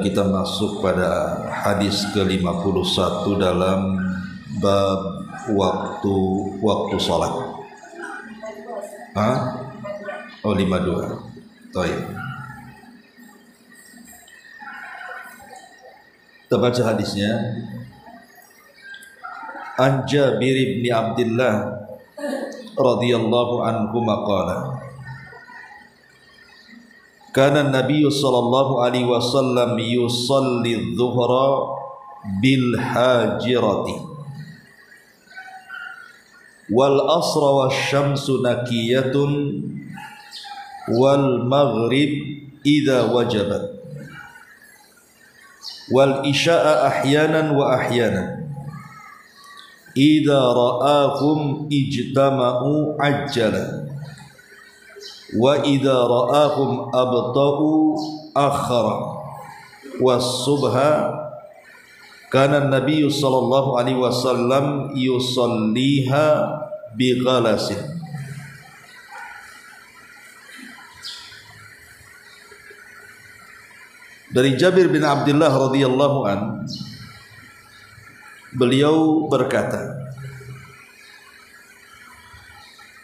kita masuk pada hadis ke-51 dalam bab waktu salat. Oh 52. Baik. Kita baca hadisnya. An Jabir bin Abdullah radhiyallahu anhu maqala kana an-nabiy sallallahu alaihi wasallam yusalli adh-dhuhra bil hajirati wal asra wasyamsu nakiyatun wal maghrib idza wajabat wal isya'a ahyanan wa ahyanan idza ra'ahum ijtama'u ajjala wa idza ra'ahum abta'u akhara was-subha kana an-nabiy sallallahu alaihi wasallam yusalliha bi ghalasin. Dari Jabir bin Abdullah radhiyallahu an, beliau berkata,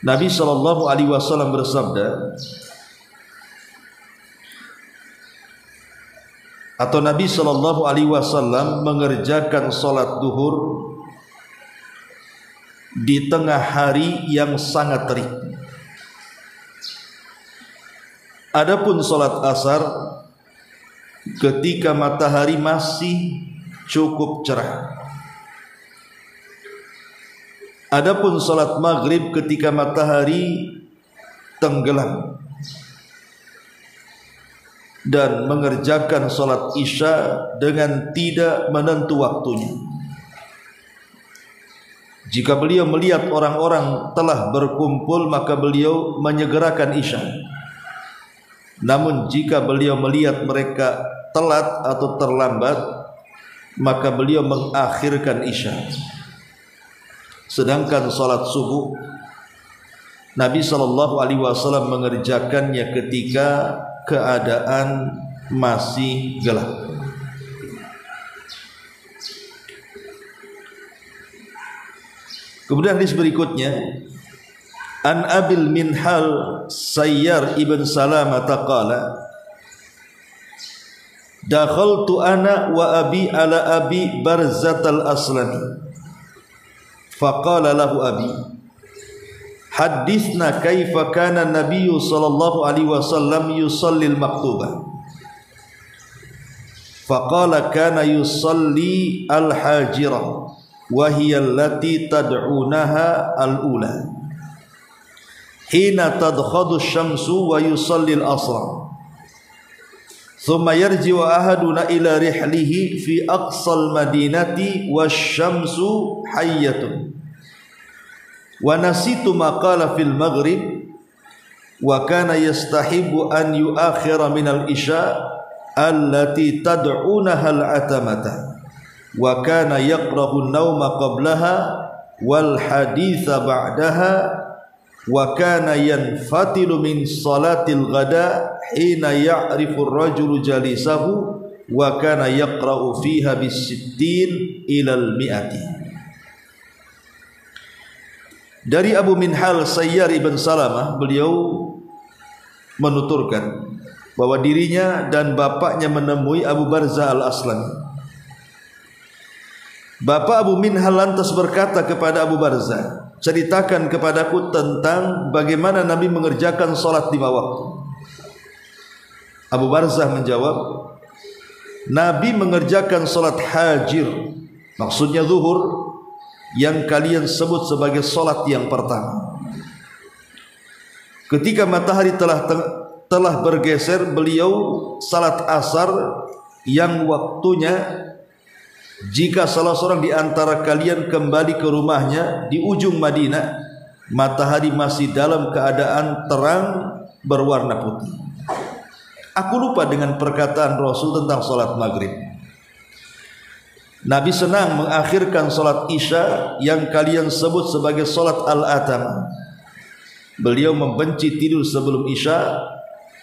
Nabi sallallahu alaihi wasallam bersabda, atau Nabi sallallahu alaihi wasallam mengerjakan salat duhur di tengah hari yang sangat terik. Adapun salat asar ketika matahari masih cukup cerah. Adapun salat maghrib ketika matahari tenggelam, dan mengerjakan salat isya dengan tidak menentu waktunya. Jika beliau melihat orang-orang telah berkumpul, maka beliau menyegerakan isya. Namun jika beliau melihat mereka telat atau terlambat, maka beliau mengakhirkan isya. Sedangkan salat subuh Nabi sallallahu alaihi wasallam mengerjakannya ketika keadaan masih gelap. Kemudian hadis berikutnya, An Abil Minhal Sayyar ibn Salamah taqala dakhaltu ana wa abi ala abi Barzat al-Aslami faqala lahu abi hadithna kaifa kana an-nabiy sallallahu alaihi wasallam yusalli al-maktubah faqala kana yusalli al-hajirah wa hiya allati tad'unaha al-ula hina tadkhadu asy-syamsu wa yusalli al-asra thumma yarji'u ahaduna ila rihlihi fi aqsal madinati wasyamsu hayyatun wa nasitu ma qala fil maghrib wa kana yastahibu an yuakhira min al isya allati tad'unaha al atamata wa kana yaqra'u an-nawma qablaha wal haditha ba'daha wa kana yanfatilu min salatil ghada hina ya'rifu ar-rajulu jalisahu wa kana yaqra'u fiha bis-sittin ila al-mi'ati. Dari Abu Minhal Sayyar ibn Salamah, beliau menuturkan bahwa dirinya dan bapaknya menemui Abu Barzah al-Aslami. Bapak Abu Minhal lantas berkata kepada Abu Barzah, ceritakan kepadaku tentang bagaimana Nabi mengerjakan salat 5 waktu. Abu Barzah menjawab, Nabi mengerjakan salat hajir, maksudnya zuhur, yang kalian sebut sebagai salat yang pertama. Ketika matahari telah bergeser, beliau salat asar yang waktunya jika salah seorang di antara kalian kembali ke rumahnya di ujung Madinah, matahari masih dalam keadaan terang berwarna putih. Aku lupa dengan perkataan Rasul tentang salat maghrib. Nabi senang mengakhirkan salat isya yang kalian sebut sebagai salat al-atam. Beliau membenci tidur sebelum isya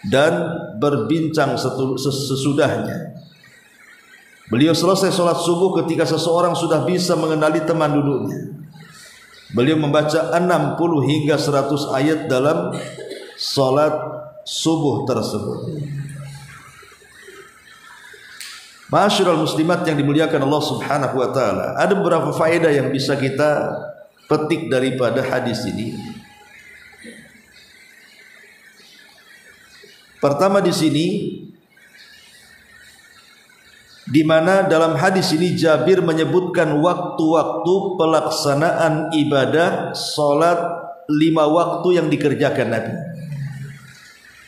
dan berbincang sesudahnya. Beliau selesai sholat subuh ketika seseorang sudah bisa mengenali teman duduknya. Beliau membaca 60 hingga 100 ayat dalam sholat subuh tersebut. Ma'asyiral muslimat yang dimuliakan Allah Subhanahu wa taala, ada beberapa faedah yang bisa kita petik daripada hadis ini. Pertama di sini, di mana dalam hadis ini Jabir menyebutkan waktu-waktu pelaksanaan ibadah salat 5 waktu yang dikerjakan Nabi.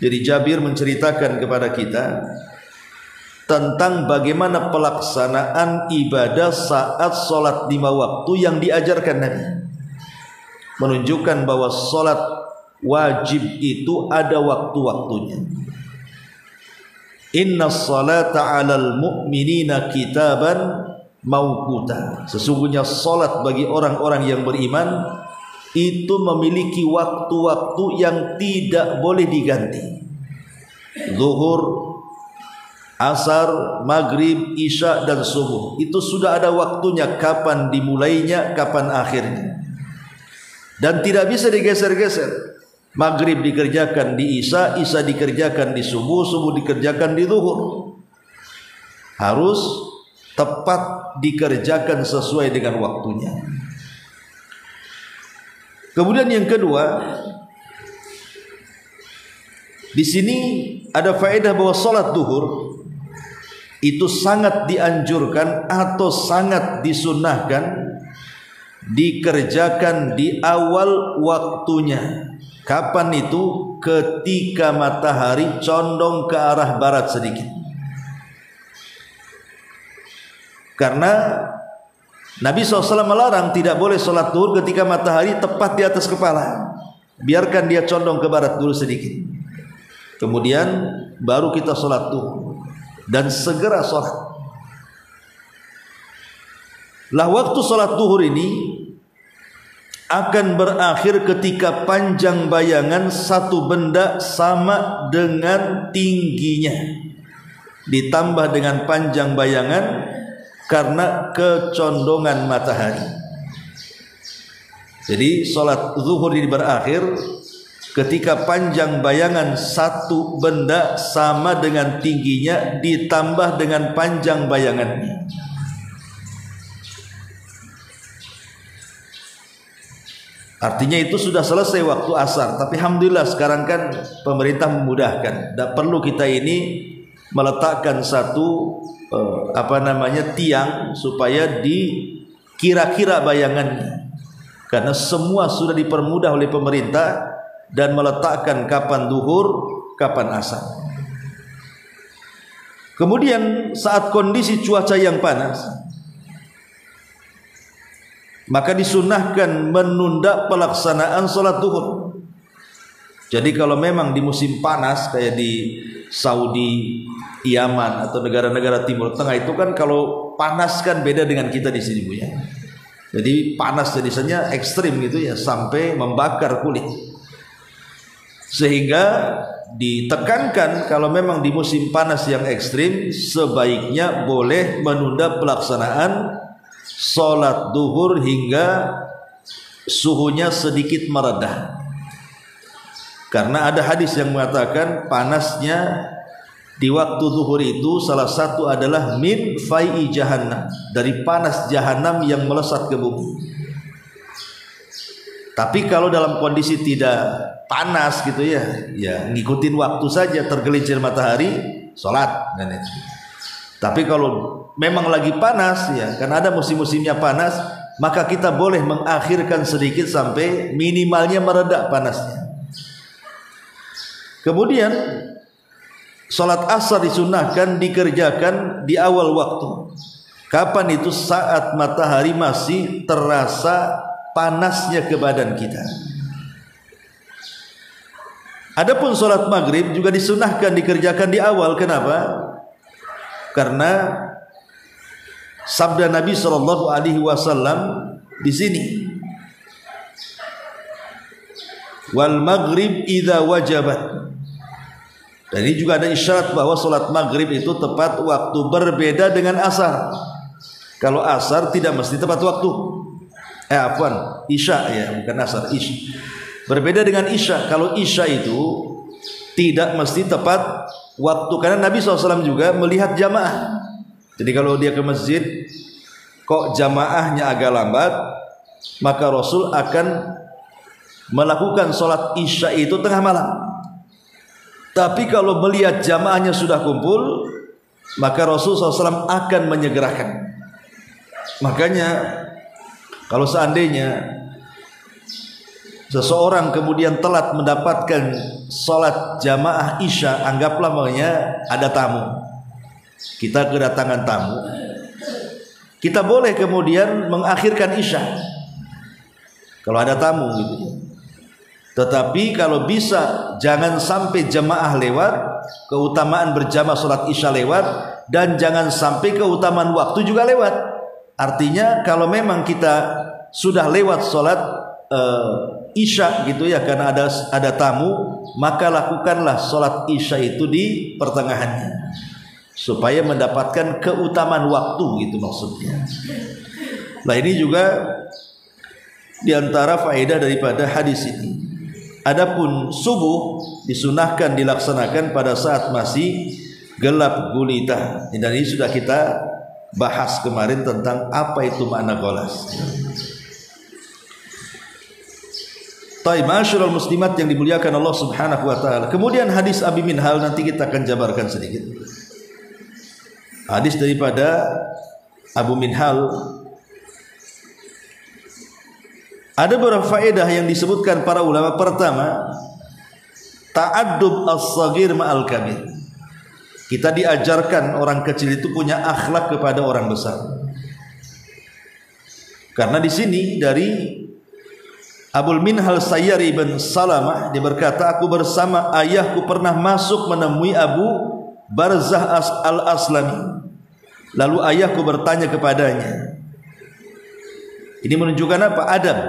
Jadi Jabir menceritakan kepada kita tentang bagaimana pelaksanaan ibadah saat salat 5 waktu yang diajarkan Nabi. Menunjukkan bahwa salat wajib itu ada waktu-waktunya. Inna salata 'alal mu'minina kitaban mauquta. Sesungguhnya salat bagi orang-orang yang beriman itu memiliki waktu-waktu yang tidak boleh diganti. Zuhur, asar, maghrib, isya dan subuh itu sudah ada waktunya, kapan dimulainya, kapan akhirnya. Dan tidak bisa digeser-geser. Maghrib dikerjakan di isya, isya dikerjakan di subuh, subuh dikerjakan di zuhur. Harus tepat dikerjakan sesuai dengan waktunya. Kemudian yang kedua, di sini ada faedah bahwa salat zuhur itu sangat dianjurkan atau sangat disunnahkan dikerjakan di awal waktunya. Kapan itu? Ketika matahari condong ke arah barat sedikit. Karena Nabi SAW melarang tidak boleh sholat zuhur ketika matahari tepat di atas kepala. Biarkan dia condong ke barat dulu sedikit. Kemudian baru kita sholat zuhur. Dan segera sholat. Lah waktu sholat zuhur ini akan berakhir ketika panjang bayangan satu benda sama dengan tingginya ditambah dengan panjang bayangan karena kecondongan matahari. Jadi sholat zuhur ini berakhir ketika panjang bayangan satu benda sama dengan tingginya ditambah dengan panjang bayangannya. Artinya itu sudah selesai waktu asar. Tapi alhamdulillah sekarang kan pemerintah memudahkan. Tak perlu kita ini meletakkan satu tiang supaya dikira-kira bayangannya. Karena semua sudah dipermudah oleh pemerintah dan meletakkan kapan zuhur, kapan asar. Kemudian saat kondisi cuaca yang panas, maka disunnahkan menunda pelaksanaan sholat zuhur. Jadi kalau memang di musim panas kayak di Saudi, Yaman atau negara-negara Timur Tengah itu kan kalau panas kan beda dengan kita di sini Bu ya. Jadi panas jadinya ekstrim gitu ya, sampai membakar kulit. Sehingga ditekankan kalau memang di musim panas yang ekstrim sebaiknya boleh menunda pelaksanaan sholat zuhur hingga suhunya sedikit meredah. Karena ada hadis yang mengatakan panasnya di waktu zuhur itu salah satu adalah min fai'i jahannam, dari panas jahanam yang melesat ke bumi. Tapi kalau dalam kondisi tidak panas gitu ya, ngikutin waktu saja, tergelincir matahari, sholat dan itu. Tapi kalau memang lagi panas ya, karena ada musim-musimnya panas, maka kita boleh mengakhirkan sedikit sampai minimalnya mereda panasnya. Kemudian sholat asar disunahkan dikerjakan di awal waktu. Kapan itu? Saat matahari masih terasa panasnya ke badan kita. Adapun sholat maghrib juga disunahkan dikerjakan di awal. Kenapa? Karena sabda Nabi SAW di sini, wal maghrib idza wajabat, Dan ini juga ada isyarat bahwa sholat maghrib itu tepat waktu, berbeda dengan asar. Kalau asar tidak mesti tepat waktu. Isya ya, bukan asar, isya. Berbeda dengan isya. Kalau isya itu tidak mesti tepat waktu, karena Nabi SAW juga melihat jamaah. Jadi kalau dia ke masjid kok jamaahnya agak lambat, maka Rasul akan melakukan sholat isya itu tengah malam. Tapi kalau melihat jamaahnya sudah kumpul, maka Rasul SAW akan menyegerakan. Makanya kalau seandainya seseorang kemudian telat mendapatkan sholat jamaah isya, anggaplah makanya ada tamu, kita kedatangan tamu, kita boleh kemudian mengakhirkan isya kalau ada tamu gitu. Tetapi kalau bisa jangan sampai jamaah lewat, keutamaan berjamaah sholat isya lewat, dan jangan sampai keutamaan waktu juga lewat. Artinya kalau memang kita sudah lewat sholat isya gitu ya, karena ada tamu, maka lakukanlah sholat isya itu di pertengahannya supaya mendapatkan keutamaan waktu gitu maksudnya. Nah ini juga diantara faedah daripada hadis ini. Adapun subuh disunahkan dilaksanakan pada saat masih gelap gulita. Dan ini sudah kita bahas kemarin tentang apa itu makna golas. Taib ma'asyiral muslimat yang dimuliakan Allah Subhanahu wa taala. Kemudian hadis Abi Minhal nanti kita akan jabarkan sedikit. Hadis daripada Abu Minhal. Ada beberapa faedah yang disebutkan para ulama. Pertama, ta'addub as-saghir ma'al kabir. Kita diajarkan orang kecil itu punya akhlak kepada orang besar. Karena di sini dari Abul Minhal Sayyari bin Salamah, dia berkata, aku bersama ayahku pernah masuk menemui Abu Barzah al-Aslami. Lalu ayahku bertanya kepadanya. Ini menunjukkan apa? Adab.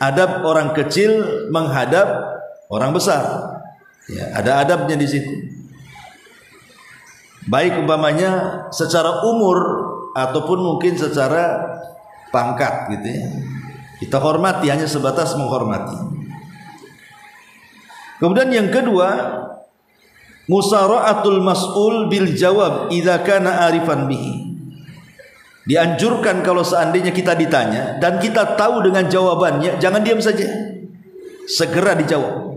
Adab orang kecil menghadap orang besar. Ya, ada adabnya di situ. Baik umpamanya secara umur ataupun mungkin secara pangkat gitu ya. Kita hormati, hanya sebatas menghormati. Kemudian yang kedua, musara'atul mas'ul bil jawab idza kana arifan bihi. Dianjurkan kalau seandainya kita ditanya dan kita tahu dengan jawabannya, jangan diam saja, segera dijawab.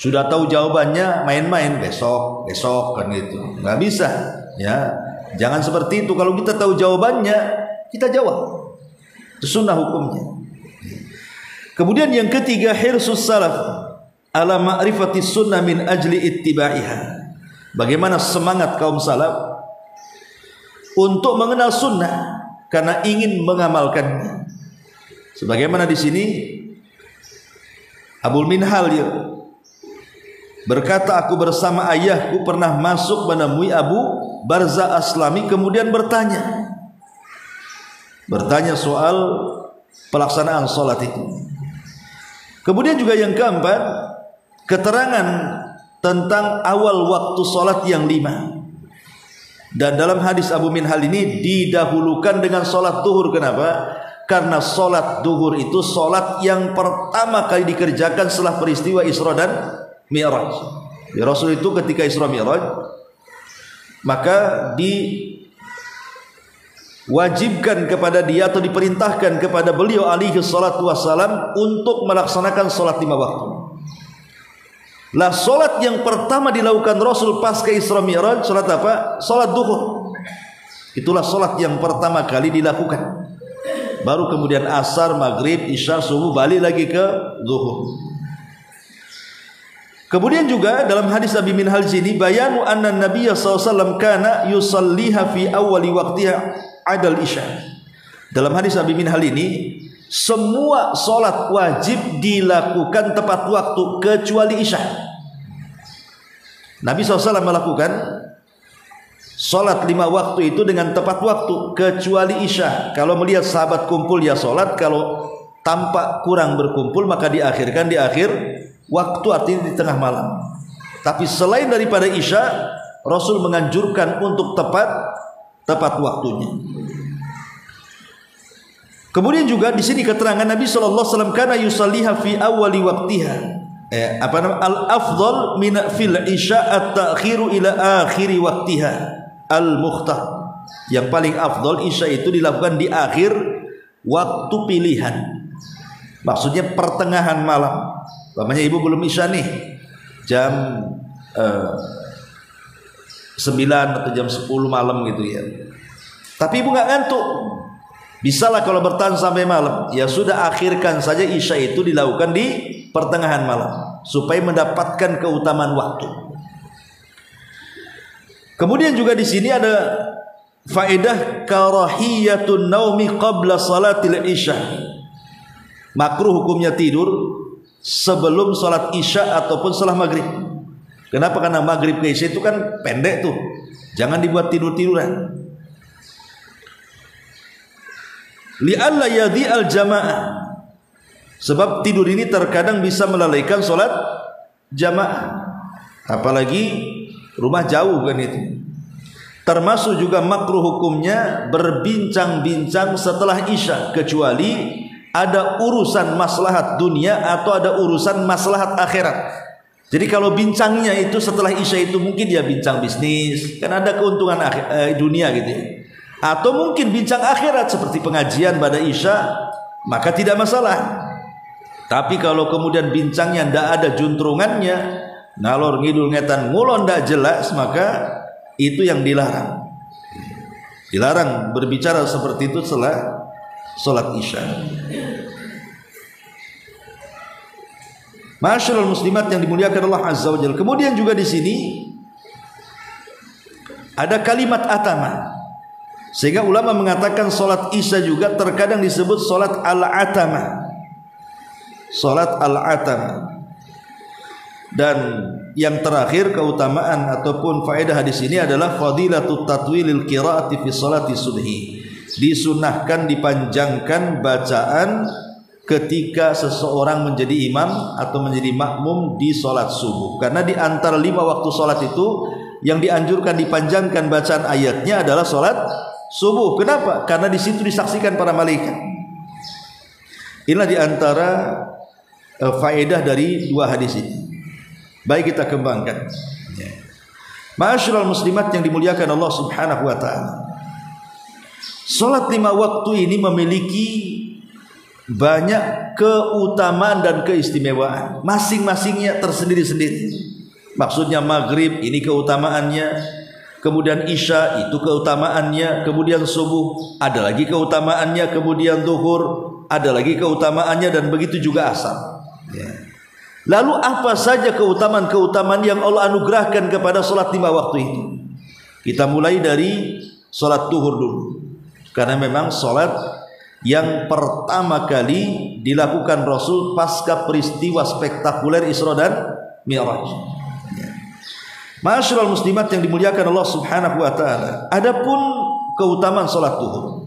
Sudah tahu jawabannya, main-main besok kan gitu, nggak bisa ya. Jangan seperti itu. Kalau kita tahu jawabannya, kita jawab. Itu sunnah hukumnya. Kemudian yang ketiga, hirsus salaf ala ma'rifati sunnah min ajli ittiba'iha. Bagaimana semangat kaum salaf untuk mengenal sunnah karena ingin mengamalkannya. Sebagaimana di sini Abul Minhal berkata, aku bersama ayahku pernah masuk menemui Abu Barzah Aslami, kemudian bertanya soal pelaksanaan sholat itu. Kemudian juga yang keempat, keterangan tentang awal waktu sholat yang 5. Dan dalam hadis Abu Minhal ini didahulukan dengan sholat duhur. Kenapa? Karena sholat duhur itu sholat yang pertama kali dikerjakan setelah peristiwa Isra dan Mi'raj. Ya, Rasul itu ketika Isra Mi'raj, maka diwajibkan kepada dia atau diperintahkan kepada beliau alaihi salatu wassalam untuk melaksanakan sholat 5 waktu. Lah sholat yang pertama dilakukan Rasul pasca Isra Mi'raj, sholat apa? Sholat duhur. Itulah sholat yang pertama kali dilakukan. Baru kemudian asar, maghrib, isya, subuh, balik lagi ke duhur. Kemudian juga dalam hadis Abi Minhal sini, bayanu anna Nabiya SAW kana yusalliha fi awali waqtiha adal isya. Dalam hadis Abi Minhal ini, semua sholat wajib dilakukan tepat waktu kecuali isya. Nabi SAW melakukan sholat 5 waktu itu dengan tepat waktu kecuali isya. Kalau melihat sahabat kumpul ya sholat, kalau tampak kurang berkumpul maka diakhirkan di akhir waktu, artinya di tengah malam. Tapi selain daripada isya, Rasul menganjurkan untuk tepat waktunya. Kemudian juga di sini keterangan Nabi sallallahu alaihi wasallam kana yusalliha fi awwali waqtiha. Al-afdal min fil isya at-ta'khiru ila akhiri waqtiha al-mukhtar. Yang paling afdal isya itu dilakukan di akhir waktu pilihan. Maksudnya pertengahan malam. Umpamanya ibu belum isya nih, jam 9 atau jam 10 malam gitu ya. Tapi ibu nggak ngantuk, bisalah kalau bertahan sampai malam. Ya sudah, akhirkan saja isya itu dilakukan di pertengahan malam supaya mendapatkan keutamaan waktu. Kemudian juga di sini ada faedah karahiyatun naumi qabla salatil isya. Makruh hukumnya tidur sebelum salat isya ataupun setelah maghrib. Kenapa? Karena maghrib ke isya itu kan pendek tuh, jangan dibuat tidur-tiduran. Li'alla yadhi'al jamaah, sebab tidur ini terkadang bisa melalaikan salat jamaah, apalagi rumah jauh kan itu. Termasuk juga makruh hukumnya berbincang-bincang setelah isya, kecuali ada urusan maslahat dunia atau ada urusan maslahat akhirat. Jadi kalau bincangnya itu setelah isya itu mungkin dia bincang bisnis, kan ada keuntungan dunia gitu ya. Atau mungkin bincang akhirat seperti pengajian pada isya, maka tidak masalah. Tapi kalau kemudian bincangnya tidak ada juntrungannya, ngalor ngidul ngetan ngulon tidak jelas, maka itu yang dilarang. Dilarang berbicara seperti itu setelah salat isya. Masyaallah muslimat yang dimuliakan Allah Azza wa Jalla. Kemudian juga di sini ada kalimat atama, sehingga ulama mengatakan salat isya juga terkadang disebut salat al-atama. Salat al-atama. Dan yang terakhir keutamaan ataupun faedah hadis ini adalah fadilatut tatwilil qiraati fi salati subhi. Disunahkan dipanjangkan bacaan ketika seseorang menjadi imam atau menjadi makmum di salat subuh. Karena di antara 5 waktu salat itu yang dianjurkan dipanjangkan bacaan ayatnya adalah salat subuh. Kenapa? Karena di situ disaksikan para malaikat. Inilah di antara faedah dari 2 hadis ini. Baik, kita kembangkan. Ma'asyiral muslimat yang dimuliakan Allah Subhanahu wa taala. Salat 5 waktu ini memiliki banyak keutamaan dan keistimewaan, masing-masingnya tersendiri-sendiri. Maksudnya maghrib ini keutamaannya, kemudian isya itu keutamaannya, kemudian subuh ada lagi keutamaannya, kemudian zuhur ada lagi keutamaannya, dan begitu juga asar. Lalu apa saja keutamaan-keutamaan yang Allah anugerahkan kepada salat 5 waktu itu? Kita mulai dari salat zuhur dulu, karena memang salat yang pertama kali dilakukan Rasul pasca peristiwa spektakuler Isra dan Mi'raj. Ma'asyiral muslimat yang dimuliakan Allah Subhanahu wa taala. Adapun keutamaan salat zuhur,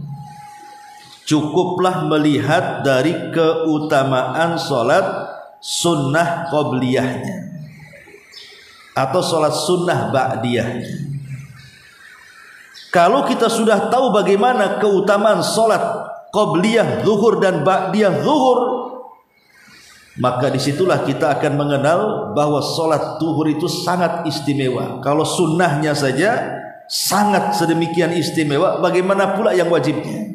cukuplah melihat dari keutamaan salat sunnah qabliyahnya atau salat sunnah ba'diyahnya. Kalau kita sudah tahu bagaimana keutamaan salat qabliyah zuhur dan ba'diyah zuhur, maka disitulah kita akan mengenal bahwa salat zuhur itu sangat istimewa. Kalau sunnahnya saja sangat sedemikian istimewa, bagaimana pula yang wajibnya?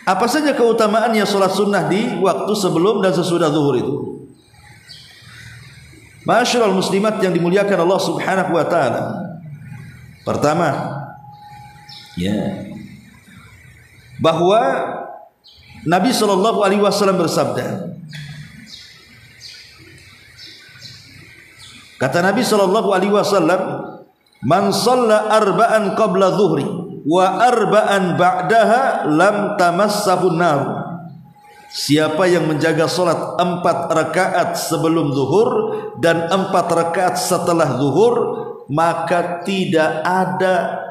Apa saja keutamaannya salat sunnah di waktu sebelum dan sesudah zuhur itu? Ma'asyiral muslimat yang dimuliakan Allah Subhanahu wa taala. Pertama, bahwa Nabi sallallahu alaihi wasallam bersabda, kata Nabi sallallahu alaihi wasallam, man shalla arba'an qabla dhuhri wa arba'an ba'daha lam tamassahu nar. Siapa yang menjaga salat 4 rakaat sebelum zuhur dan 4 rakaat setelah zuhur, maka tidak ada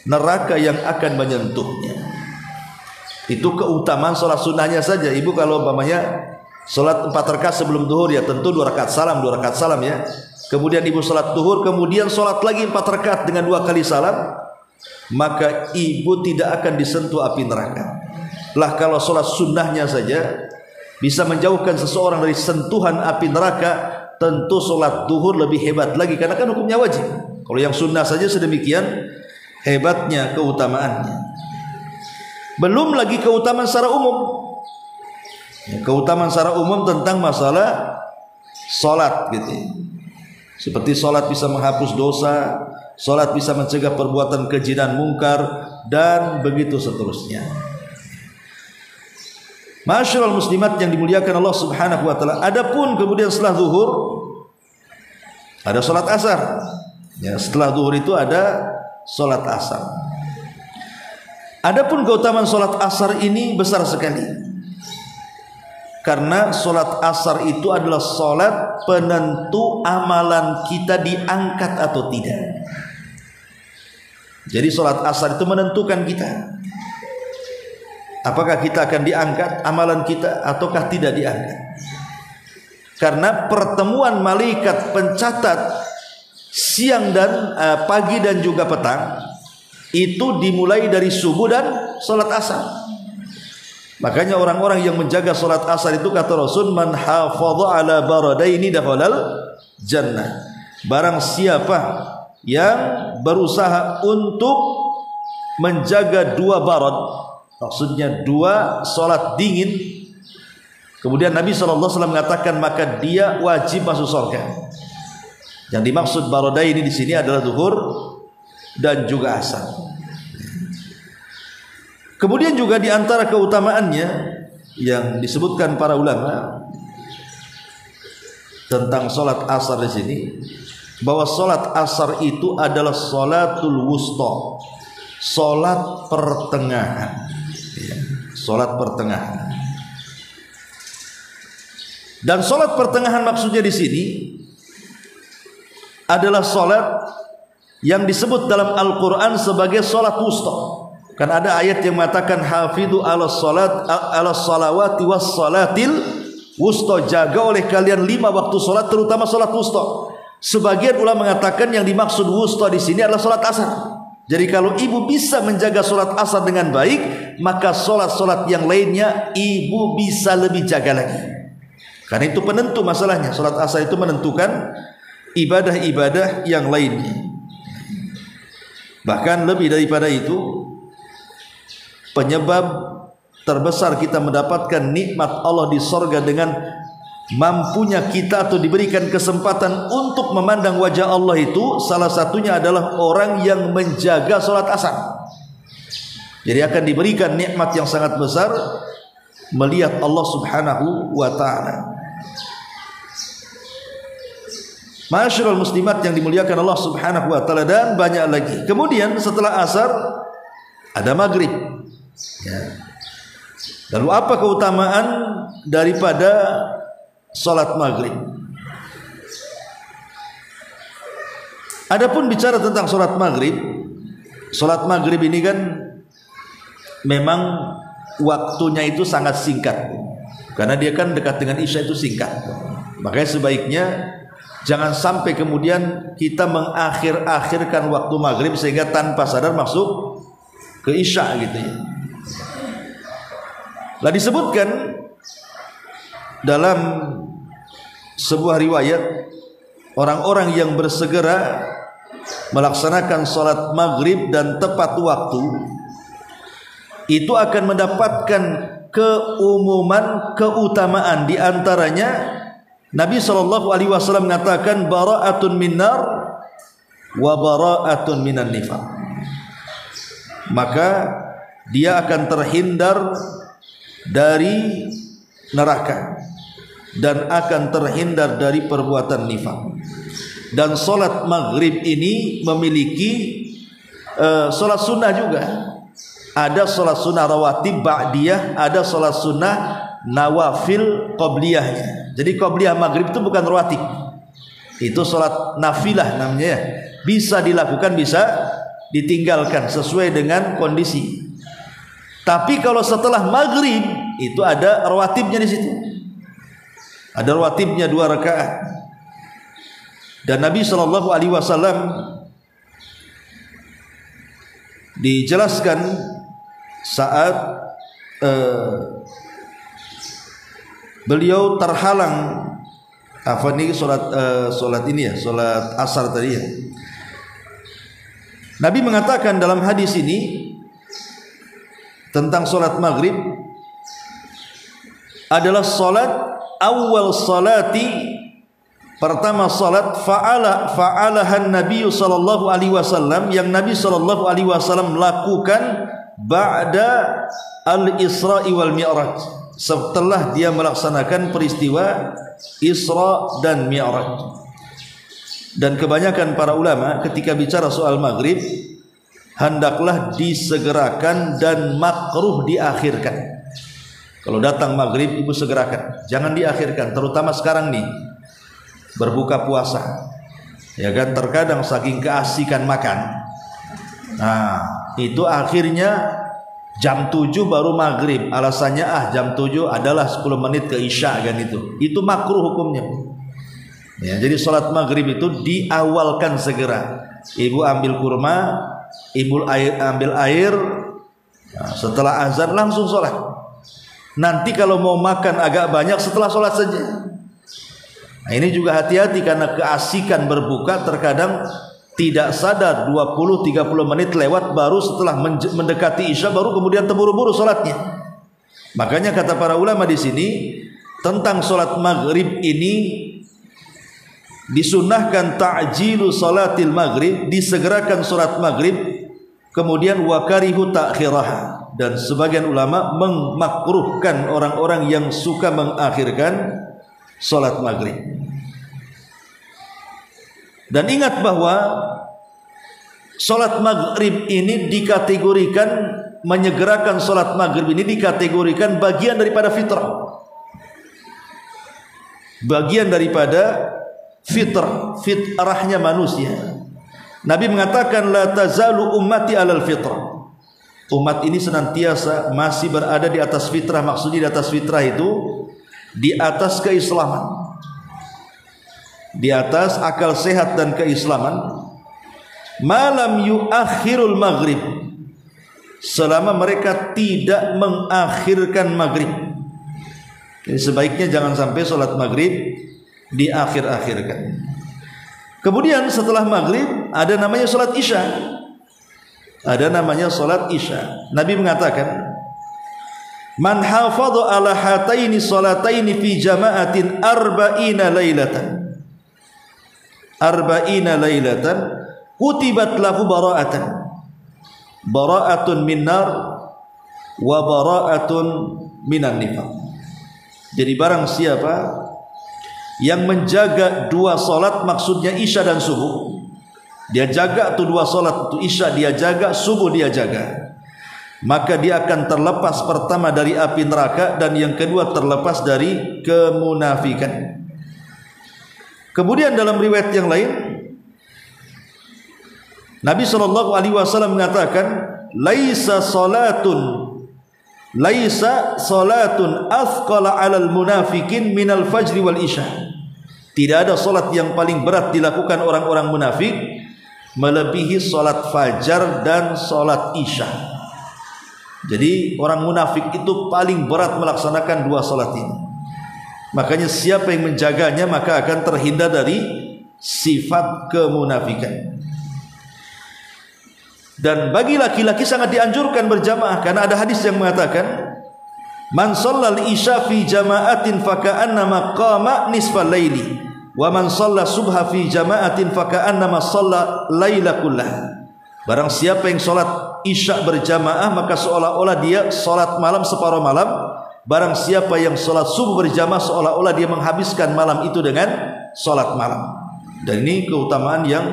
neraka yang akan menyentuhnya. Itu keutamaan salat sunnahnya saja. Ibu kalau umpamanya salat 4 rakaat sebelum zuhur, ya tentu 2 rakaat salam ya. kemudian ibu sholat duhur, kemudian sholat lagi 4 rakaat dengan 2 kali salam, maka ibu tidak akan disentuh api neraka. Lah kalau sholat sunnahnya saja bisa menjauhkan seseorang dari sentuhan api neraka, tentu sholat duhur lebih hebat lagi, karena kan hukumnya wajib. Kalau yang sunnah saja sedemikian hebatnya keutamaannya. Belum lagi keutamaan secara umum. Keutamaan secara umum tentang masalah sholat gitu. Seperti sholat bisa menghapus dosa, sholat bisa mencegah perbuatan keji dan mungkar, dan begitu seterusnya. Masyarul muslimat yang dimuliakan Allah Subhanahu wa taala. Adapun kemudian setelah zuhur ada sholat asar. Ya, setelah zuhur itu ada sholat asar. Adapun keutamaan sholat asar ini besar sekali. Karena sholat asar itu adalah sholat penentu amalan kita diangkat atau tidak. Jadi sholat asar itu menentukan kita, apakah kita akan diangkat amalan kita ataukah tidak diangkat. Karena pertemuan malaikat pencatat siang dan pagi dan juga petang itu dimulai dari subuh dan sholat asar. Makanya orang-orang yang menjaga sholat asar itu kata Rasul, man hafadha ala baradaini dakhalal jannah. Barang siapa yang berusaha untuk menjaga 2 barad, maksudnya 2 sholat dingin, kemudian Nabi SAW mengatakan maka dia wajib masuk surga. Yang dimaksud baradaini di sini adalah zuhur dan juga asar. Kemudian juga di antara keutamaannya yang disebutkan para ulama tentang sholat asar di sini, bahwa sholat asar itu adalah sholatul wusta, sholat pertengahan. Sholat pertengahan. Dan sholat pertengahan maksudnya di sini adalah sholat yang disebut dalam Al-Quran sebagai sholat wusta. Kan ada ayat yang mengatakan hafidhu ala salawati was salatil wusta, jaga oleh kalian 5 waktu salat, terutama salat wusta. Sebagian ulama mengatakan yang dimaksud wusta di sini adalah salat asar. Jadi kalau ibu bisa menjaga salat asar dengan baik, maka salat-salat yang lainnya ibu bisa lebih jaga lagi. Karena itu penentu masalahnya. Salat asar itu menentukan ibadah-ibadah yang lainnya. Bahkan lebih daripada itu, penyebab terbesar kita mendapatkan nikmat Allah di sorga dengan mampunya kita atau diberikan kesempatan untuk memandang wajah Allah itu, salah satunya adalah orang yang menjaga sholat asar. Jadi akan diberikan nikmat yang sangat besar melihat Allah Subhanahu wa ta'ala. Masyarul muslimat yang dimuliakan Allah Subhanahu wa ta'ala, dan banyak lagi. Kemudian setelah asar ada maghrib. Ya. Lalu apa keutamaan daripada salat maghrib? Adapun bicara tentang salat maghrib ini kan memang waktunya itu sangat singkat, karena dia kan dekat dengan isya itu singkat. Makanya sebaiknya jangan sampai kemudian kita mengakhir-akhirkan waktu maghrib sehingga tanpa sadar masuk ke isya gitu ya. Lah disebutkan dalam sebuah riwayat, orang-orang yang bersegera melaksanakan sholat maghrib dan tepat waktu itu akan mendapatkan keutamaan. Di antaranya Nabi SAW mengatakan bara'atun minnar wa bara'atun minan nifaq. Maka dia akan terhindar dari neraka dan akan terhindar dari perbuatan nifaq. Dan solat maghrib ini memiliki solat sunnah juga. Ada solat sunnah rawatib ba'diyah, ada solat sunnah nawafil qobliyahnya. Jadi qobliyah maghrib itu bukan rawatib, itu solat nafilah namanya. Bisa dilakukan, bisa ditinggalkan sesuai dengan kondisi. Tapi kalau setelah maghrib itu ada rawatibnya di situ. Ada rawatibnya 2 rakaat. Dan Nabi Shallallahu Alaihi Wasallam dijelaskan saat beliau terhalang solat ini ya, solat asar tadi ya. Nabi mengatakan dalam hadis ini tentang solat maghrib adalah solat awal salati, pertama salat fa'alahan Nabi sallallahu alaihi wasallam, yang Nabi sallallahu alaihi wasallam lakukan ba'da al-Isra'i wal Mi'raj, setelah dia melaksanakan peristiwa Isra dan Mi'raj. Dan kebanyakan para ulama ketika bicara soal maghrib hendaklah disegerakan dan makruh diakhirkan. Kalau datang maghrib ibu segerakan, jangan diakhirkan, terutama sekarang nih berbuka puasa, ya kan, terkadang saking keasikan makan, nah itu akhirnya jam 7 baru maghrib, alasannya jam 7 adalah 10 menit ke isya kan, itu makruh hukumnya ya. Jadi sholat maghrib itu diawalkan segera, ibu ambil kurma, ibu ambil air, nah, setelah azan langsung sholat. Nanti kalau mau makan agak banyak setelah sholat saja. Nah, ini juga hati-hati karena keasikan berbuka terkadang tidak sadar 20-30 menit lewat baru setelah mendekati isya baru kemudian terburu-buru sholatnya. Makanya kata para ulama di sini tentang sholat maghrib ini disunahkan ta'jilu sholatil maghrib, disegerakan sholat maghrib, kemudian wakarihu ta'khiraha, dan sebagian ulama memakruhkan orang-orang yang suka mengakhirkan sholat maghrib. Dan ingat bahwa sholat maghrib ini dikategorikan, menyegerakan sholat maghrib ini dikategorikan bagian daripada fitrah, bagian daripada fitrahnya manusia. Nabi mengatakan la tazalu ummati alal fitrah, umat ini senantiasa masih berada di atas fitrah. Maksudnya di atas fitrah itu di atas keislaman, di atas akal sehat dan keislaman. Malam yuakhirul maghrib, selama mereka tidak mengakhirkan maghrib. Jadi sebaiknya jangan sampai sholat maghrib diakhir-akhirkan. Kemudian setelah maghrib ada namanya sholat isya, ada namanya sholat isya. Nabi mengatakan man hafadha ala hataini salataini fi jama'atin arba'ina lailatan kutibat lahu bara'atun min nar wa bara'atun minan nifaq. Jadi barang siapa yang menjaga dua salat, maksudnya isya dan subuh, dia jaga tuh dua salat, itu isya dia jaga, subuh dia jaga, maka dia akan terlepas pertama dari api neraka dan yang kedua terlepas dari kemunafikan. Kemudian dalam riwayat yang lain Nabi SAW mengatakan laisa salatun athqala 'alal munafikin minal fajri wal isya. Tidak ada salat yang paling berat dilakukan orang-orang munafik melebihi salat fajar dan salat isya. Jadi orang munafik itu paling berat melaksanakan dua salat ini. Makanya siapa yang menjaganya maka akan terhindar dari sifat kemunafikan. Dan bagi laki-laki sangat dianjurkan berjamaah karena ada hadis yang mengatakan man shallal isya fi jama'atin faka'annama qama nisfal laili wa man shalla subha fi jama'atin faka'annama shalla laila kullah. Barang siapa yang salat isya berjamaah maka seolah-olah dia salat malam separuh malam. Barang siapa yang salat subuh berjamaah seolah-olah dia menghabiskan malam itu dengan salat malam. Dan ini keutamaan yang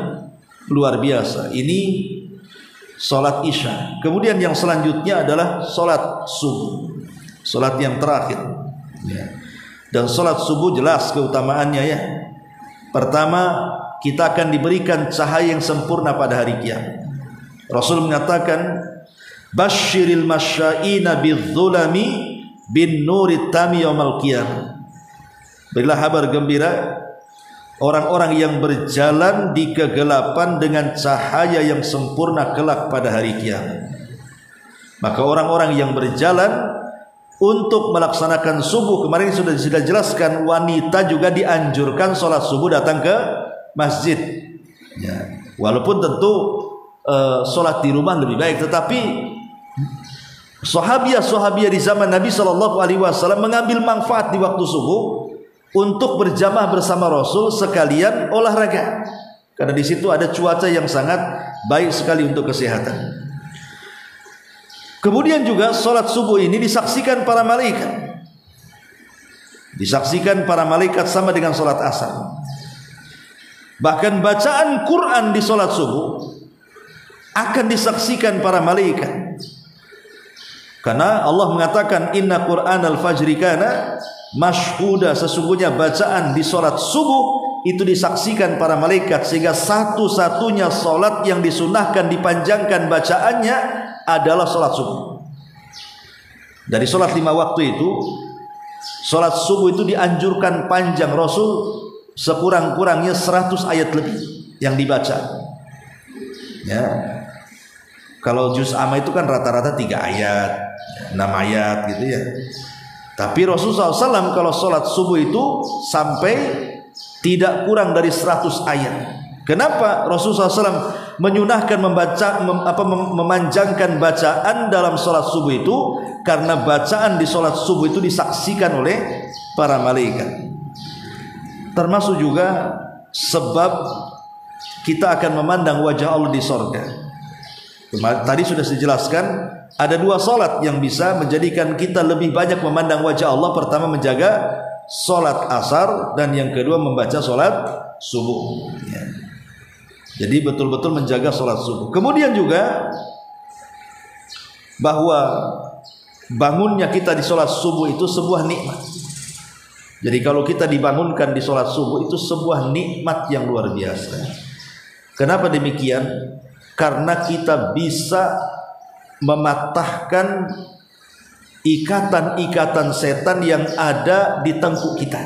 luar biasa. Ini salat isya. Kemudian yang selanjutnya adalah salat subuh, salat yang terakhir ya. Dan salat subuh jelas keutamaannya ya. Pertama, kita akan diberikan cahaya yang sempurna pada hari kiamat. Rasul mengatakan basyiril masyaina bidzulami bin nuri tami yaumil qiyamah. Berilah kabar gembira orang-orang yang berjalan di kegelapan dengan cahaya yang sempurna kelak pada hari kiamat. Maka orang-orang yang berjalan untuk melaksanakan subuh, kemarin sudah jelaskan, wanita juga dianjurkan sholat subuh datang ke masjid ya. Walaupun tentu sholat di rumah lebih baik, tetapi sahabiah di zaman Nabi SAW mengambil manfaat di waktu subuh untuk berjamaah bersama Rasul sekalian olahraga, karena di situ ada cuaca yang sangat baik sekali untuk kesehatan. Kemudian juga sholat subuh ini disaksikan para malaikat. Disaksikan para malaikat sama dengan sholat asar. Bahkan bacaan Quran di sholat subuh akan disaksikan para malaikat. Karena Allah mengatakan inna Quran al-fajri kana mashhuda, sesungguhnya bacaan di sholat subuh itu disaksikan para malaikat, sehingga satu-satunya sholat yang disunahkan dipanjangkan bacaannya adalah sholat subuh. Dari sholat 5 waktu itu, sholat subuh itu dianjurkan panjang. Rasul sekurang-kurangnya 100 ayat lebih yang dibaca ya. Kalau juz amma itu kan rata-rata 3 ayat 6 ayat gitu ya. Tapi Rasulullah SAW kalau sholat subuh itu sampai tidak kurang dari 100 ayat. Kenapa Rasulullah SAW menyunahkan memanjangkan bacaan dalam sholat subuh itu? Karena bacaan di sholat subuh itu disaksikan oleh para malaikat. Termasuk juga sebab kita akan memandang wajah Allah di sorga. Tadi sudah dijelaskan ada 2 sholat yang bisa menjadikan kita lebih banyak memandang wajah Allah. Pertama menjaga sholat asar, dan yang kedua membaca sholat subuh ya. Jadi betul-betul menjaga sholat subuh. Kemudian juga bahwa bangunnya kita di sholat subuh itu sebuah nikmat. Jadi kalau kita dibangunkan di sholat subuh itu sebuah nikmat yang luar biasa. Kenapa demikian? Karena kita bisa mematahkan ikatan-ikatan setan yang ada di tengkuk kita.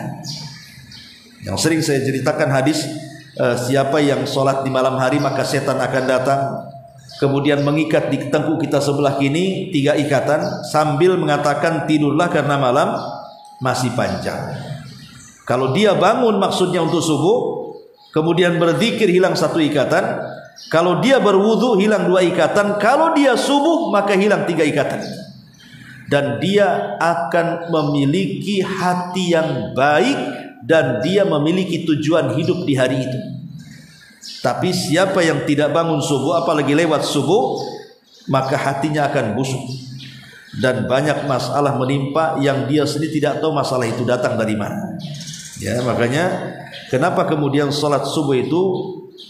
Yang sering saya ceritakan hadis, siapa yang sholat di malam hari maka setan akan datang, kemudian mengikat di tengkuk kita sebelah kiri 3 ikatan sambil mengatakan tidurlah karena malam masih panjang. Kalau dia bangun maksudnya untuk subuh, kemudian berzikir hilang 1 ikatan. Kalau dia berwudu hilang 2 ikatan. Kalau dia subuh maka hilang 3 ikatan. Dan dia akan memiliki hati yang baik, dan dia memiliki tujuan hidup di hari itu. Tapi siapa yang tidak bangun subuh, apalagi lewat subuh, maka hatinya akan busuk, dan banyak masalah menimpa yang dia sendiri tidak tahu masalah itu datang dari mana ya. Makanya kenapa kemudian sholat subuh itu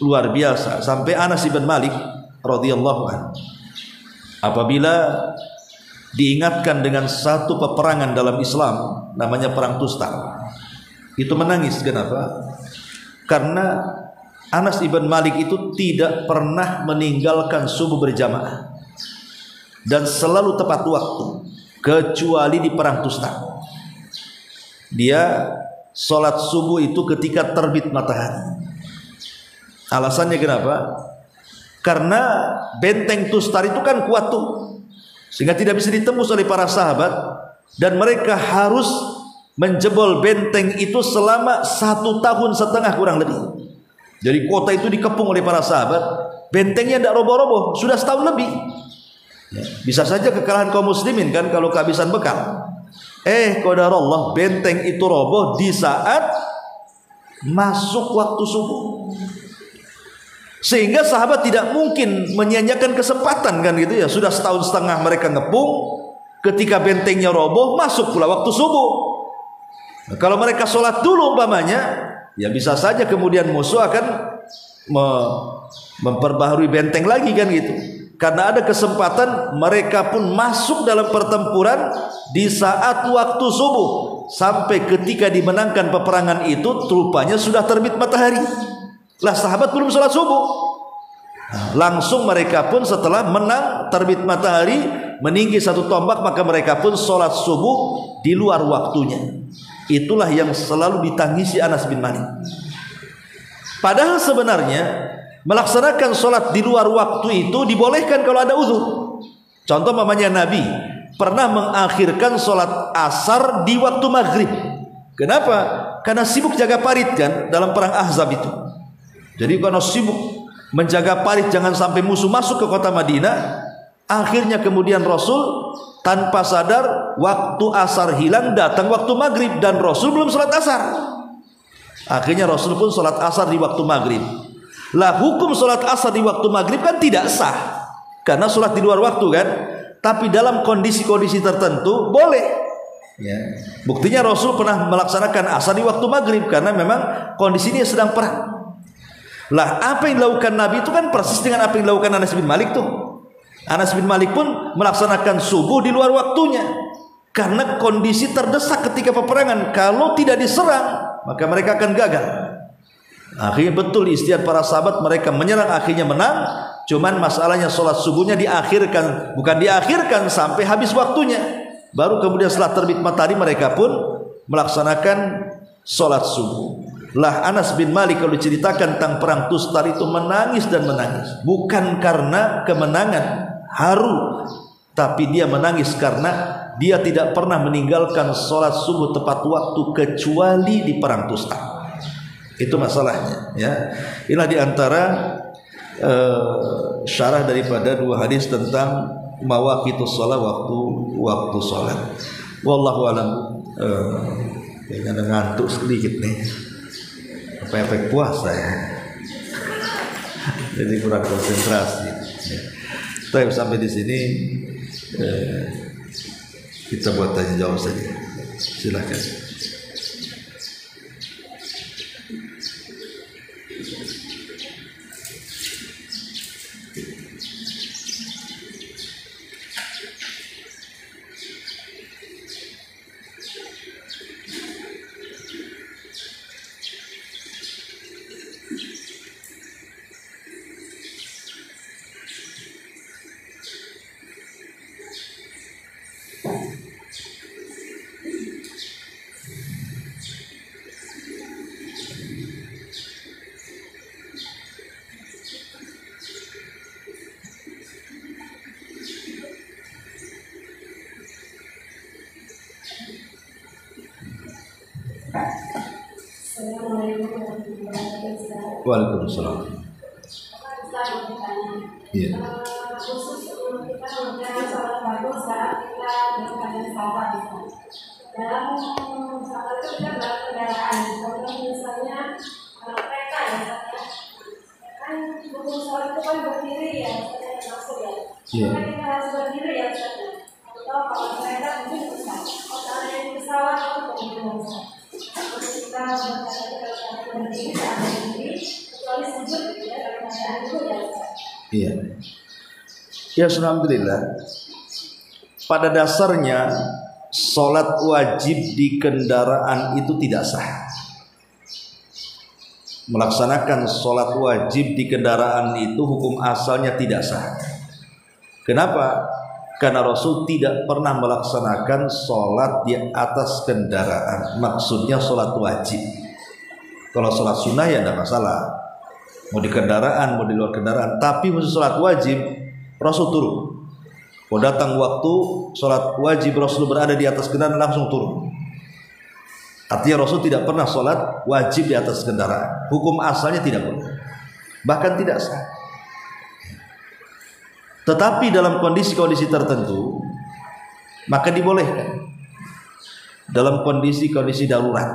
luar biasa, sampai Anas bin Malik radhiyallahu anhu apabila diingatkan dengan satu peperangan dalam Islam namanya perang Tustar, itu menangis. Kenapa? Karena Anas ibn Malik itu tidak pernah meninggalkan subuh berjamaah dan selalu tepat waktu, kecuali di perang Tustar. Dia sholat subuh itu ketika terbit matahari. Alasannya kenapa? Karena benteng Tustar itu kan kuat tuh, sehingga tidak bisa ditembus oleh para sahabat, dan mereka harus menjebol benteng itu selama 1,5 tahun kurang lebih. Jadi kota itu dikepung oleh para sahabat, bentengnya tidak roboh-roboh, sudah 1 tahun lebih. Bisa saja kekalahan kaum muslimin kan kalau kehabisan bekal. Qadarullah, benteng itu roboh di saat masuk waktu subuh, sehingga sahabat tidak mungkin menyia-nyiakan kesempatan kan gitu ya. Sudah 1,5 tahun mereka ngepung, ketika bentengnya roboh masuk pula waktu subuh. Nah, kalau mereka sholat dulu umpamanya, ya bisa saja kemudian musuh akan memperbaharui benteng lagi kan gitu. Karena ada kesempatan mereka pun masuk dalam pertempuran di saat waktu subuh, sampai ketika dimenangkan peperangan itu rupanya sudah terbit matahari. Lah sahabat belum sholat subuh. Langsung mereka pun setelah menang terbit matahari meninggi 1 tombak, maka mereka pun sholat subuh di luar waktunya. Itulah yang selalu ditangisi Anas bin Malik. Padahal sebenarnya melaksanakan sholat di luar waktu itu dibolehkan kalau ada uzur. Contoh mamanya Nabi pernah mengakhirkan sholat asar di waktu maghrib. Kenapa? Karena sibuk jaga parit kan dalam perang Ahzab itu. Jadi karena sibuk menjaga parit jangan sampai musuh masuk ke kota Madinah, akhirnya kemudian Rasul tanpa sadar waktu asar hilang, datang waktu maghrib dan Rasul belum sholat asar. Akhirnya Rasul pun sholat asar di waktu maghrib. Lah hukum sholat asar di waktu maghrib kan tidak sah karena sholat di luar waktu kan. Tapi dalam kondisi-kondisi tertentu boleh ya. Buktinya Rasul pernah melaksanakan asar di waktu maghrib karena memang kondisinya sedang perang. Lah apa yang dilakukan Nabi itu kan persis dengan apa yang dilakukan Anas bin Malik tuh. Anas bin Malik pun melaksanakan subuh di luar waktunya karena kondisi terdesak ketika peperangan. Kalau tidak diserang maka mereka akan gagal. Akhirnya betul istiad para sahabat, mereka menyerang, akhirnya menang. Cuman masalahnya sholat subuhnya diakhirkan, bukan diakhirkan sampai habis waktunya. Baru kemudian setelah terbit matahari mereka pun melaksanakan sholat subuh. Lah Anas bin Malik kalau diceritakan tentang perang Tustar itu menangis dan menangis. Bukan karena kemenangan haru, tapi dia menangis karena dia tidak pernah meninggalkan sholat subuh tepat waktu kecuali di perang Tustar. Itu masalahnya ya. Inilah diantara syarah daripada dua hadis tentang mawaqitus shalah, waktu sholat. Wallahu alam. Kayaknya ada ngantuk sedikit nih. Apa efek puasa ya? Jadi kurang konsentrasi. Tapi sampai di sini kita buat tanya jawab saja. Silakan. Waalaikumsalam. Iya. Khusus untuk kita menjaga sholat fardu saat kita berkeadaan salat dalam salat itu kita berkendaraan. Contoh misalnya kereta ya, kan hukum sholat itu kan berdiri ya, maksud ya. Kan kita harus berdiri ya, atau kalau kereta mungkin pesawat. Kalau yang pesawat itu kemudian pesawat. Kalau kita berkeadaan berdiri, saat berdiri, kecuali sujud ya, dalam keadaan itu ya. Iya. Ya, alhamdulillah. Pada dasarnya sholat wajib di kendaraan itu tidak sah. Melaksanakan sholat wajib di kendaraan itu hukum asalnya tidak sah. Kenapa? Karena Rasul tidak pernah melaksanakan sholat di atas kendaraan. Maksudnya sholat wajib. Kalau sholat sunnah ya tidak masalah, mau di kendaraan mau di luar kendaraan. Tapi khusus sholat wajib Rasul turun. Kalau datang waktu sholat wajib Rasul berada di atas kendaraan langsung turun. Artinya Rasul tidak pernah sholat wajib di atas kendaraan. Hukum asalnya tidak boleh, bahkan tidak sah. Tetapi dalam kondisi-kondisi tertentu maka dibolehkan. Dalam kondisi-kondisi darurat,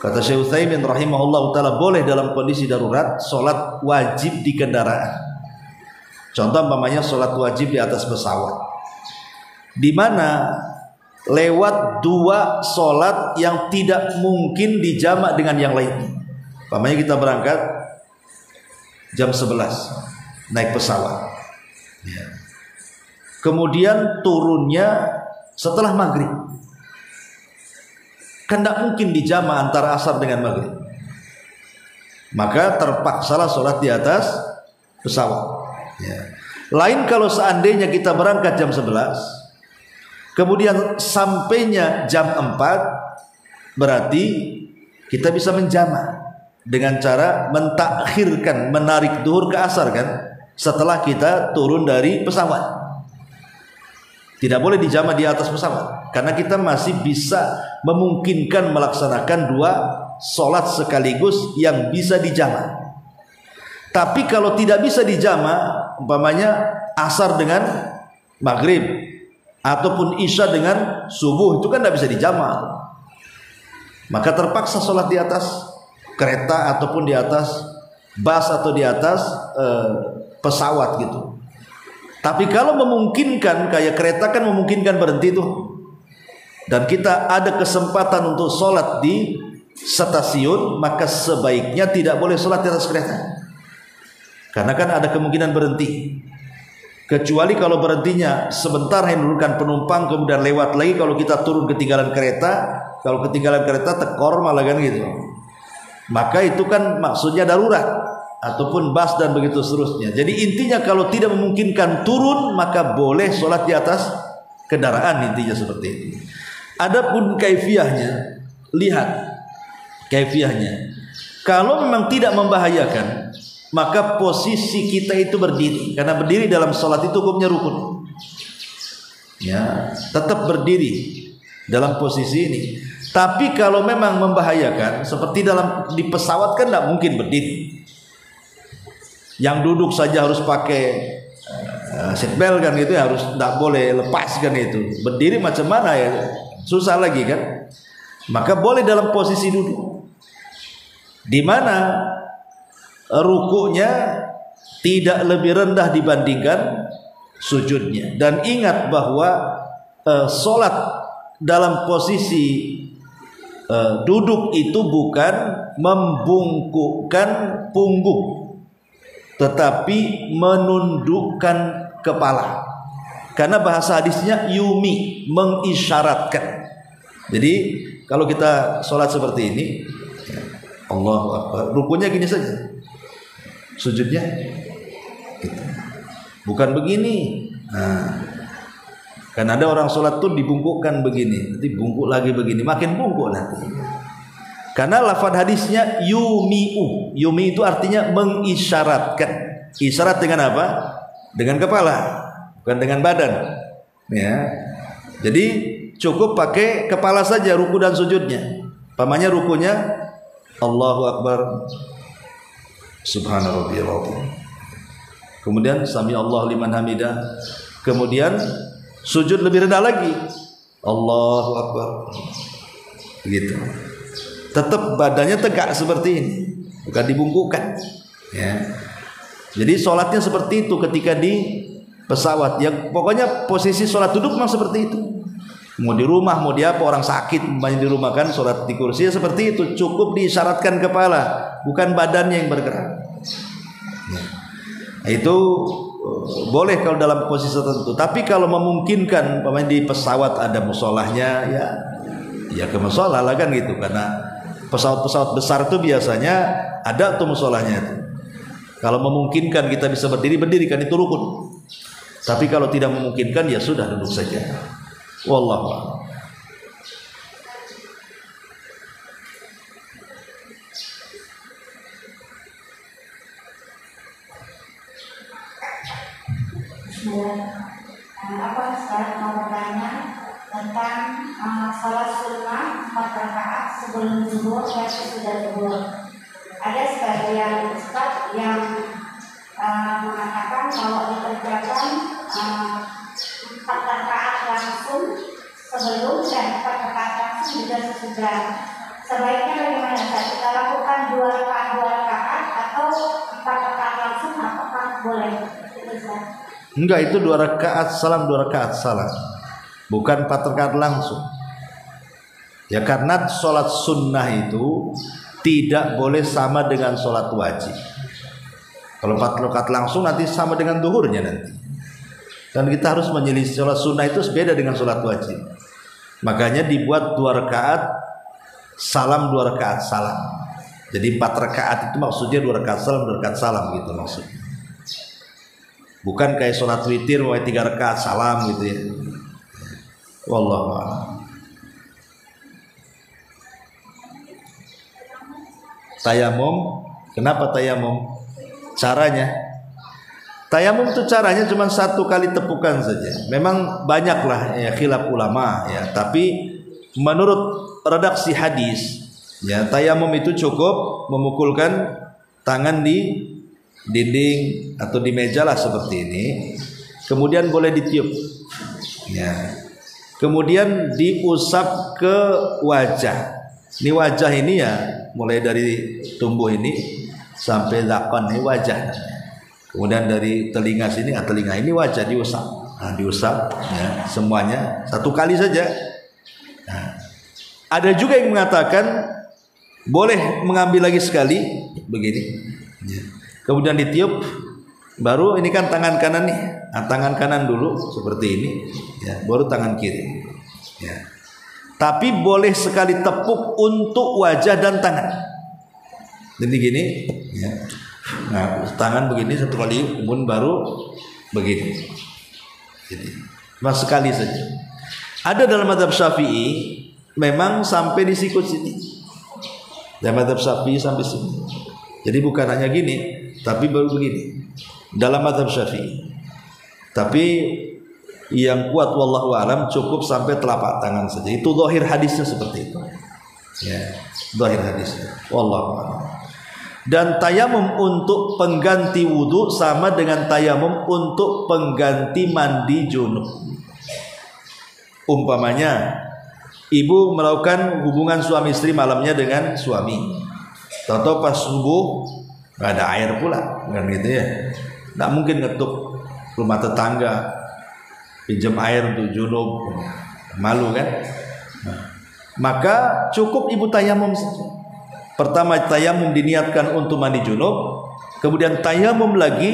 kata Syekh Utsaimin rahimahullah ta'ala, boleh dalam kondisi darurat sholat wajib di kendaraan. Contoh umpamanya sholat wajib di atas pesawat, di mana lewat dua sholat yang tidak mungkin dijamak dengan yang lainnya. Umpamanya kita berangkat jam 11 naik pesawat, kemudian turunnya setelah maghrib, kan tidak mungkin dijamak antara asar dengan maghrib, maka terpaksalah sholat di atas pesawat. Ya. Lain kalau seandainya kita berangkat jam 11 kemudian sampainya jam 4, berarti kita bisa menjamak dengan cara mentakhirkan, menarik duhur ke asar kan, setelah kita turun dari pesawat. Tidak boleh dijama di atas pesawat, karena kita masih bisa memungkinkan melaksanakan 2 sholat sekaligus yang bisa dijama. Tapi kalau tidak bisa dijama, umpamanya asar dengan maghrib ataupun isya dengan subuh, itu kan tidak bisa dijama, maka terpaksa sholat di atas kereta ataupun di atas bus atau di atas pesawat gitu. Tapi kalau memungkinkan, kayak kereta kan memungkinkan berhenti tuh, dan kita ada kesempatan untuk sholat di stasiun, maka sebaiknya tidak boleh sholat di atas kereta, karena kan ada kemungkinan berhenti. Kecuali kalau berhentinya sebentar menurunkan penumpang, kemudian lewat lagi. Kalau kita turun ketinggalan kereta, kalau ketinggalan kereta tekor malah kan gitu, maka itu kan maksudnya darurat, ataupun bus dan begitu seterusnya. Jadi intinya kalau tidak memungkinkan turun, maka boleh sholat di atas kendaraan, intinya seperti itu. Adapun kaifiyahnya, lihat kaifiyahnya. Kalau memang tidak membahayakan, maka posisi kita itu berdiri, karena berdiri dalam sholat itu hukumnya rukun. Ya, tetap berdiri dalam posisi ini. Tapi kalau memang membahayakan, seperti di pesawat kan tidak mungkin berdiri. Yang duduk saja harus pakai seatbelt kan gitu, harus tidak boleh lepas kan itu. Berdiri macam mana ya, susah lagi kan. Maka boleh dalam posisi duduk, di mana rukunya tidak lebih rendah dibandingkan sujudnya. Dan ingat bahwa sholat dalam posisi duduk itu bukan membungkukkan punggung, tetapi menundukkan kepala. Karena bahasa hadisnya yumi, mengisyaratkan. Jadi kalau kita sholat seperti ini, Allahu Akbar, rukunya gini saja, sujudnya gitu. Bukan begini. Kan ada orang sholat tuh dibungkukkan begini, nanti bungkuk lagi begini, makin bungkuk nanti. Karena lafaz hadisnya yumi'u. Yumi itu artinya mengisyaratkan. Isyarat dengan apa? Dengan kepala, bukan dengan badan. Ya. Jadi cukup pakai kepala saja ruku dan sujudnya. Pamannya rukunya Allahu Akbar, Subhana rabbiyal azim. Kemudian sami Allah liman hamidah. Kemudian sujud lebih rendah lagi, Allahu Akbar. Begitu. Tetap badannya tegak seperti ini, bukan dibungkukkan. Ya. Jadi sholatnya seperti itu ketika di pesawat. Ya pokoknya posisi sholat duduk memang seperti itu. Mau di rumah, mau di apa, orang sakit banyak di rumah kan sholat di kursi ya seperti itu. Cukup diisyaratkan kepala, bukan badannya yang bergerak. Nah, itu boleh kalau dalam posisi tertentu. Tapi kalau memungkinkan, pemain di pesawat ada musolahnya, ya ke musolah lah kan gitu. Karena pesawat-pesawat besar itu biasanya ada tuh musolahnya itu. Kalau memungkinkan kita bisa berdiri kan itu rukun. Tapi kalau tidak memungkinkan ya sudah duduk saja. Wallahu a'lam. Apa sekarang mau bertanya tentang salat sunnah 4 rakaat sebelum zuhur dan sesudah zuhur. Ada sebagian ustaz yang mengatakan kalau dikerjakan 4 rakaat langsung sebelum dan 4 rakaat langsung juga sesudah. Sebaiknya bagaimana Ustaz? Kita lakukan 2 rakaat atau 4 rakaat langsung, apakah boleh? Itu Ustaz. Enggak, itu 2 rakaat salam, 2 rakaat salam, bukan 4 rakaat langsung. Ya karena sholat sunnah itu tidak boleh sama dengan sholat wajib. Kalau 4 rakaat langsung nanti sama dengan duhurnya nanti. Dan kita harus menyelisih, sholat sunnah itu beda dengan sholat wajib. Makanya dibuat 2 rakaat salam, 2 rakaat salam. Jadi 4 rakaat itu maksudnya 2 rakaat salam, 2 rakaat salam gitu maksudnya. Bukan kayak sholat witir, 3 rakaat salam gitu ya. Wallahu a'lam. tayamum. Kenapa tayamum? Caranya. Tayamum itu caranya cuma 1 kali tepukan saja. Memang banyaklah ya khilaf ulama ya, tapi menurut redaksi hadis ya, tayamum itu cukup memukulkan tangan di dinding atau di meja lah seperti ini. Kemudian boleh ditiup. Ya. Kemudian diusap ke wajah. Ini wajah ini ya, mulai dari tumbuh ini sampai zakon ini wajah. Kemudian dari telinga sini, telinga ini wajah diusap. Nah, diusap ya, semuanya 1 kali saja. Nah, ada juga yang mengatakan boleh mengambil lagi sekali begini. Ya. Kemudian ditiup, baru ini kan tangan kanan nih. Nah, tangan kanan dulu seperti ini, ya, baru tangan kiri. Ya. Tapi boleh sekali tepuk untuk wajah dan tangan. Jadi gini, ya. Nah, tangan begini 1 kali, kemudian baru begini. Jadi, cuma sekali saja. Ada dalam mazhab Syafi'i memang sampai di sikut sini. Dalam mazhab Syafi'i sampai sini. Jadi bukan hanya gini, tapi baru begini. Dalam mazhab Syafi'i. Tapi yang kuat wallahu alam cukup sampai telapak tangan saja. Itu zahir hadisnya seperti itu. Ya, zahir hadisnya. Wallahu alam. Dan tayamum untuk pengganti wudu sama dengan tayamum untuk pengganti mandi junub. Umpamanya ibu melakukan hubungan suami istri malamnya dengan suami. Tahu-tahu pas subuh nggak ada air pula, kan gitu ya. Nggak mungkin ngetuk rumah tetangga pinjam air untuk junub, malu kan. Nah, maka cukup ibu tayamum saja. Pertama tayamum diniatkan untuk mandi junub, kemudian tayamum lagi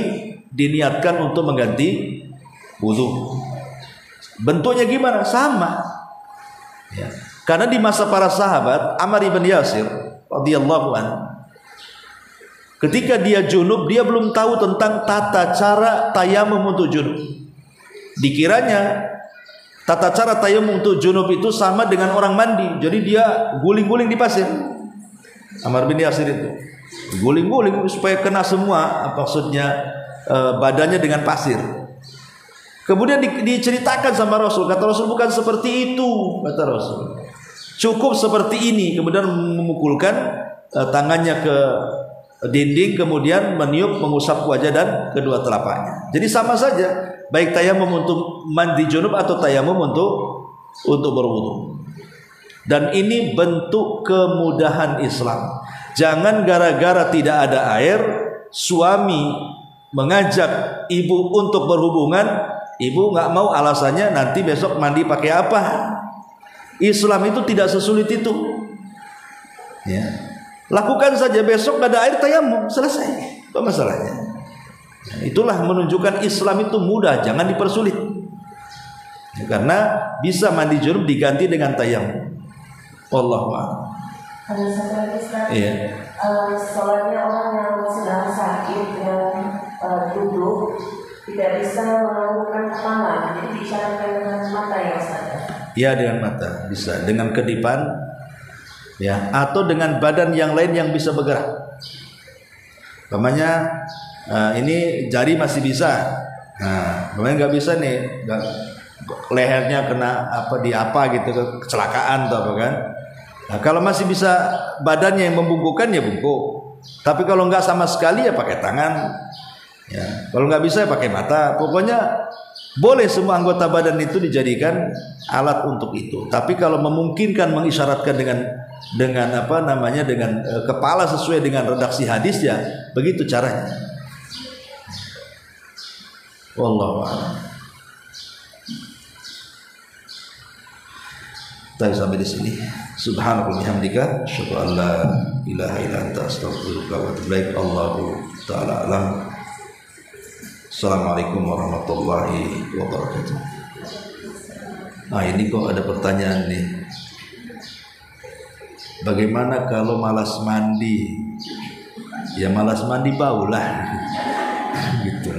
diniatkan untuk mengganti wudu. Bentuknya gimana? Sama ya. Karena di masa para sahabat, Ammar ibn Yasir radhiyallahu anhu, ketika dia junub, dia belum tahu tentang tata cara tayamum untuk junub. Dikiranya tata cara tayamum untuk junub itu sama dengan orang mandi. Jadi dia guling-guling di pasir. Ammar bin Yasir itu guling-guling supaya kena semua, maksudnya badannya dengan pasir. Kemudian diceritakan sama Rasul. Kata Rasul, bukan seperti itu, kata Rasul. Cukup seperti ini. Kemudian memukulkan tangannya ke dinding, kemudian meniup, mengusap wajah dan kedua telapaknya. Jadi sama saja, baik tayamum untuk mandi junub atau tayamum untuk berwudu. Dan ini bentuk kemudahan Islam. Jangan gara-gara tidak ada air, suami mengajak ibu untuk berhubungan, ibu nggak mau, alasannya nanti besok mandi pakai apa. Islam itu tidak sesulit itu. Ya. Lakukan saja, besok nggak ada air, tayamum, selesai. Apa masalahnya? Nah, itulah menunjukkan Islam itu mudah, jangan dipersulit. Ya, karena bisa mandi junub diganti dengan tayamum. Wallahu a'lam. Ada satu lagi Ustaz. Iya. Soalnya orang yang sedang sakit dan duduk tidak bisa melakukan kepala, jadi diisyaratkan dengan mata ya Ustaz. Ya, dengan mata bisa, dengan kedipan, ya, atau dengan badan yang lain yang bisa bergerak. Umpamanya ini jari masih bisa. Nah, umpamanya nggak bisa nih, lehernya kena apa gitu, kecelakaan atau apa kan. Nah, kalau masih bisa badannya yang membungkukkan ya bungkuk. Tapi kalau nggak sama sekali ya pakai tangan. Ya, kalau nggak bisa ya pakai mata. Pokoknya boleh semua anggota badan itu dijadikan alat untuk itu. Tapi kalau memungkinkan mengisyaratkan dengan apa namanya, dengan kepala sesuai dengan redaksi hadis, ya begitu caranya. Wallahu a'lam. Kita sampai di sini. Subhanallah bihamdika, asyhadu an la ilaha illa anta, astaghfiruka wa atubu ilaik. Allahu ta'ala alam. Assalamualaikum warahmatullahi wabarakatuh. Nah, ini kok ada pertanyaan nih. Bagaimana kalau malas mandi? Ya malas mandi baulah. Gitu.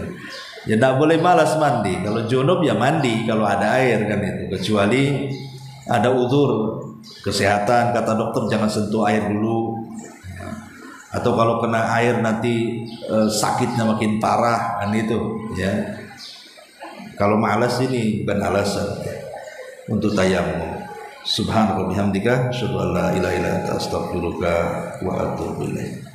Ya tidak boleh malas mandi. Kalau junub ya mandi kalau ada air kan itu. Kecuali ada uzur kesehatan, kata dokter jangan sentuh air dulu. atau kalau kena air nanti sakitnya makin parah, kan itu ya. Kalau malas ini bukan alasan untuk tayamum. Subhanallah bihamdika, asyhadu an la ilaha illa anta, astaghfiruka wa atubu ilaik.